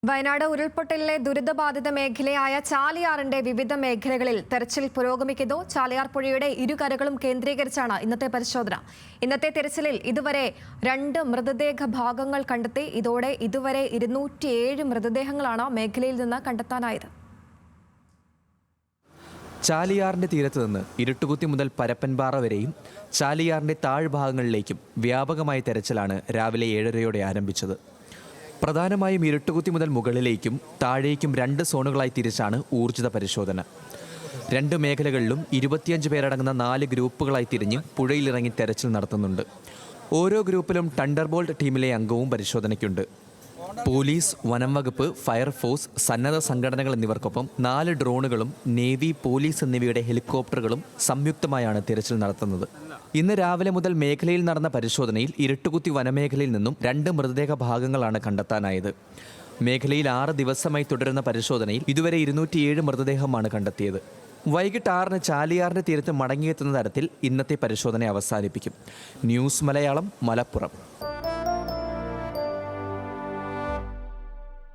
വയനാട് ഉരുൾപൊട്ടലിലെ ദുരിതബാധിത മേഖലയായ ചാലിയാറിന്റെ വിവിധ മേഖലകളിൽ തെരച്ചിൽ പുരോഗമിക്കുന്നു. ചാലിയാർ പുഴയുടെ ഇരുകരകളും കേന്ദ്രീകരിച്ചാണ് ഇന്നത്തെ പരിശോധന. ഇന്നത്തെ തെരച്ചിലിൽ ഇതുവരെ 2 മൃതദേഹ ഭാഗങ്ങൾ കണ്ടെത്തി. ഇതോടെ ഇതുവരെ 207 മൃതദേഹങ്ങളാണ് മേഖലയിൽ നിന്ന് കണ്ടെത്താനായത്. ചാലിയാറിന്റെ തീരത്ത് നിന്ന് ഇരുട്ടുകുത്തി മുതൽ പരപ്പൻപാറ വരെയും ചാലിയാറിന്റെ താഴ്ഭാഗങ്ങളിലേക്കും വ്യാപകമായ തെരച്ചിലാണ് രാവിലെ 7:30 ആരംഭിച്ചത്. പ്രധാനമായും ഇരുട്ടുകുത്തി മുതൽ മുകളിലേക്കും താഴേക്കും 2 സോണുകളായി തിരിച്ചാണ് ഊർജിത പരിശോധന. 2 മേഖലകളിലും 25 പേരടങ്ങുന്ന 4 ഗ്രൂപ്പുകളായി തിരിഞ്ഞ് പുഴയിലിറങ്ങി തെരച്ചിൽ നടത്തുന്നുണ്ട്. ഓരോ ഗ്രൂപ്പിലും തണ്ടർബോൾട്ട് ടീമിലെ അംഗവും പരിശോധനയ്ക്കുണ്ട്. പോലീസ്, വനം വകുപ്പ്, ഫയർഫോഴ്സ്, സന്നദ്ധ സംഘടനകൾ എന്നിവർക്കൊപ്പം 4 ഡ്രോണുകളും നേവി, പോലീസ് എന്നിവയുടെ ഹെലികോപ്റ്ററുകളും സംയുക്തമായാണ് തിരച്ചിൽ നടത്തുന്നത്. ഇന്ന് രാവിലെ മുതൽ മേഖലയിൽ നടന്ന പരിശോധനയിൽ ഇരുട്ടുകുത്തി വനമേഖലയിൽ നിന്നും 2 മൃതദേഹ ഭാഗങ്ങളാണ് കണ്ടെത്താനായത്. മേഖലയിൽ 6 ദിവസമായി തുടരുന്ന പരിശോധനയിൽ ഇതുവരെ 207 മൃതദേഹമാണ് കണ്ടെത്തിയത്. വൈകിട്ട് 6-ന് ചാലിയാറിന്റെ തീരത്ത് മടങ്ങിയെത്തുന്ന തരത്തിൽ ഇന്നത്തെ പരിശോധന അവസാനിപ്പിക്കും. ന്യൂസ് മലയാളം, മലപ്പുറം.